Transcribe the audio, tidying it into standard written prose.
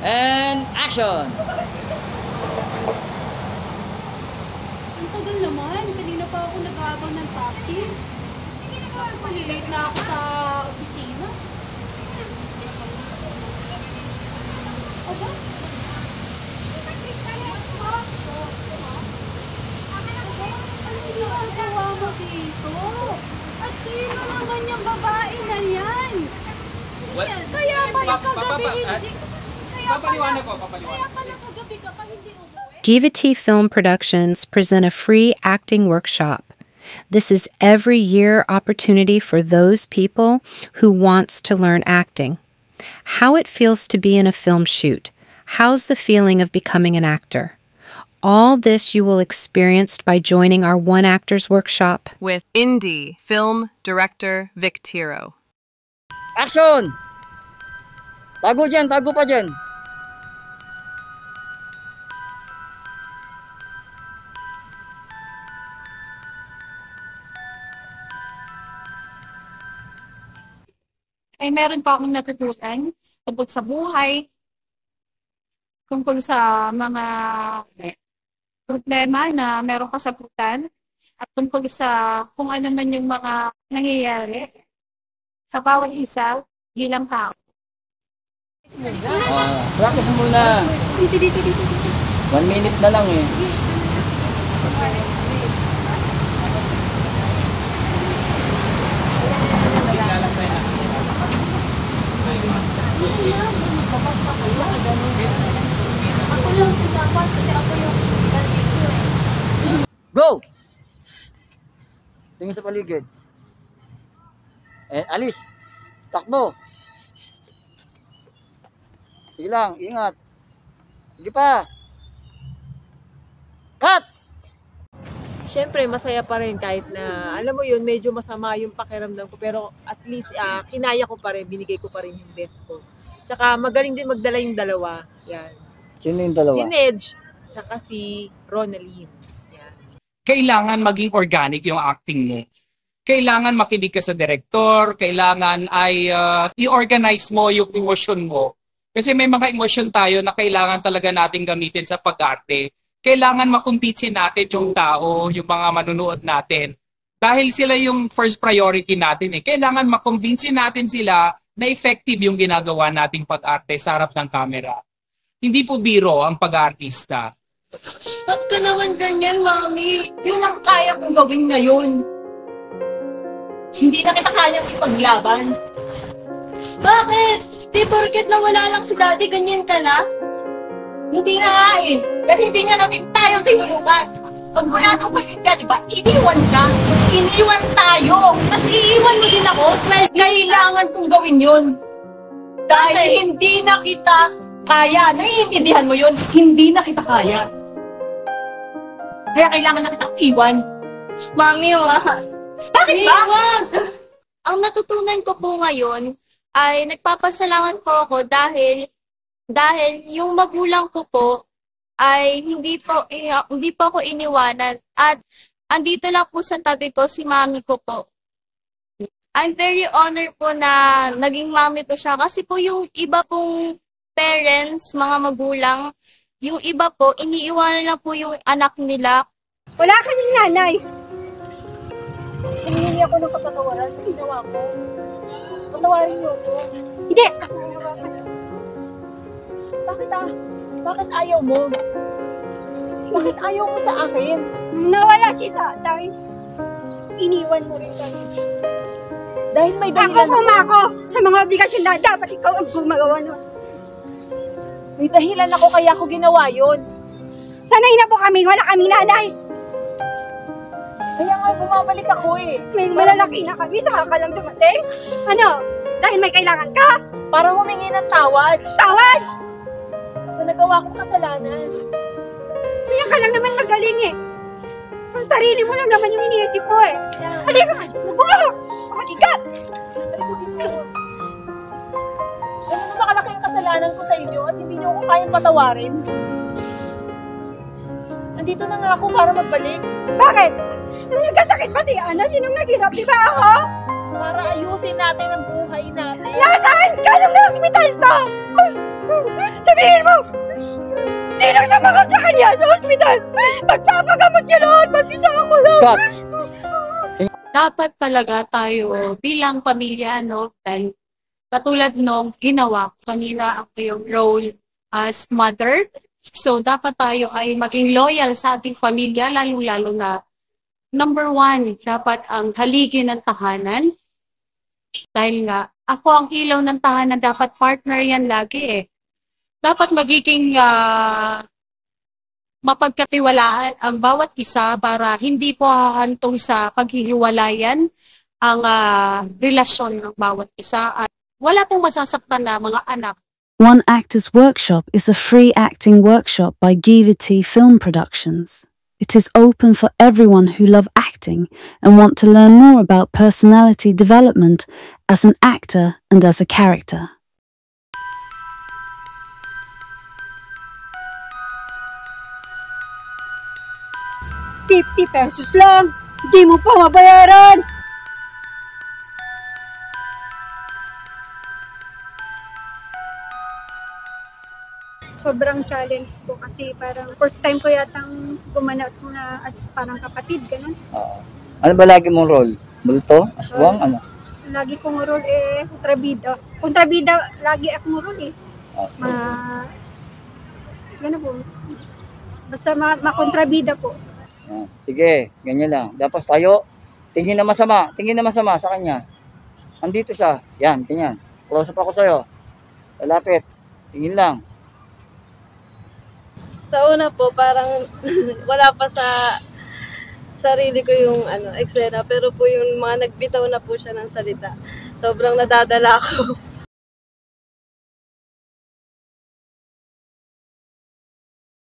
And action! Ang tagal naman. Kanina pa ako nag-aabang ng taxi. Malilate na ako sa opisina. Aba? Anong ginagawa mo dito? At sino naman yung babae na yan? Kaya pala kagabi hindi... Kaya pala kagabi ka pa hindi umuwi? GVT Film Productions present a free acting workshop. This is every year opportunity for those people who wants to learn acting. How it feels to be in a film shoot. How's the feeling of becoming an actor? All this you will experience by joining our One Actors Workshop with indie film director Vic Tiro. Action! Tago dyan, tago pa dyan. Ay meron pa akong natutunan tungkol sa buhay, tungkol sa mga problema na meron kasagutan, at tungkol sa kung ano man yung mga nangyayari sa bawat isa bilang tao. Practice muna. Dito. 1 minute na lang eh. Ako lang dapat kasi ako yung Go! Tingin sa paligid. Alis. Takbo. Sige lang, ingat. Sige pa. Cut! Siyempre, masaya pa rin kahit na, alam mo yun, medyo masama yung pakiramdam ko. Pero at least, kinaya ko pa rin, binigay ko pa rin yung best ko. Tsaka magaling din magdala yung dalawa. Yan. Sino yung dalawa? Si Nedge, saka si Ronaline. Yan. Kailangan maging organic yung acting mo. Kailangan makinig ka sa director, kailangan ay i-organize mo yung emosyon mo. Kasi may mga emosyon tayo na kailangan talaga natin gamitin sa pag-arte. Kailangan makumbinsin natin yung tao, yung mga manunood natin. Dahil sila yung first priority natin eh. Kailangan makumbinsin natin sila na effective yung ginagawa nating pag-arte sa harap ng camera. Hindi po biro ang pag-artista. Ba't ka naman ganyan, Mami? Yun ang kaya kong gawin ngayon. Hindi na kita kayang ipaglaban. Bakit? Di porket nawala lang si Daddy, ganyan ka na? Hindi na nga eh. Kasi hindi nga natin tayo tinulungan. Pag wala kang paligid, di ba? Iniwan ka. Iniwan tayo. Mas iiwan mo din ako? 12 years kailangan kong gawin yun. Dahil hindi na kita kaya. Naiintindihan mo yun? Hindi na kita kaya. Kaya kailangan na kitang iwan. Mami, wag. Bakit ba? Wag! Ang natutunan ko po ngayon ay nagpapasalamat po ako dahil yung magulang ko po ay hindi po ako iniwanan at andito lang po sa tabi ko si mami ko po. I'm very honored po na naging mami ko siya kasi po yung iba pong parents, mga magulang, yung iba po, iniiwanan lang po yung anak nila. Wala kaming nanay. Humingi ako ng kapatawaran sa ginawa ko. Patawarin niyo ako. Hindi! Bakit Bakit ayaw mo? Bakit ayaw mo sa akin? Nung nawala sila, dahil iniwan mo rin kami. Dahil may Ako dahilan kumako sa mga obligasyon na dapat ikaw ang gumagawa nun. May dahilan ako kaya ako ginawa yun. Sanay na po kami, wala kaming nanay. Kaya nga bumabalik ako eh. May malalaki na kami, saka ka lang dumating. Ano? Dahil may kailangan ka? Para humingi ng tawad Tawad! sa nagawa kong kasalanan. Kaya ka lang naman magaling eh. Ang sarili mo lang naman yung iniisip mo eh. Halika! Bumo! Matigat! Ganun na makalaki yung kasalanan ko sa inyo at hindi niyo ako kayang patawarin. Nandito na nga ako para magbalik. Bakit? Nung nagkasakit pa si Ana, sinong naghirap? Di ba ako? Para ayusin natin ang buhay natin. Nasaan ka nung hospital to? Sabihin mo! Sinong sumagot sa kanya sa hospital? Magpapagamot niya lahat, mag-isa ako lang. Cut! Dapat talaga tayo bilang pamilya, no? Dahil katulad nung ginawa ko kanina ako yung role as mother. So, dapat tayo ay maging loyal sa ating pamilya, lalo-lalo na number one, dapat ang haligi ng tahanan. Dahil nga, ako ang ilaw ng tahanan, dapat partner yan lagi eh. Dapat magiging mapagkatiwalaan ang bawat isa para hindi po hahantong sa paghihiwalayan ang relasyon ng bawat isa. At wala pong masasaktan na mga anak. One Actors Workshop is a free acting workshop by Giviti Film Productions. It is open for everyone who love acting and want to learn more about personality development as an actor and as a character. 50 pesos lang. Hindi mo pa mabayaran. Sobrang challenge po kasi parang first time ko yatang gumanap na as parang kapatid, ganun. Oo. Ano ba lagi mong role? Multo? Aswang? Ano? Lagi kong role kontrabida. Kontrabida, lagi akong role eh. Okay. Gano'n po. Basta makontrabida po. Sige, ganyan lang. Tapos tayo, tingin na masama sa kanya. Andito siya. Yan, ganyan. Close up ako sa'yo. Lalapit. Tingin lang. Sa una po, parang wala pa sa sarili ko yung eksena. Pero po yung mga nagbitaw na po siya ng salita. Sobrang nadadala ako.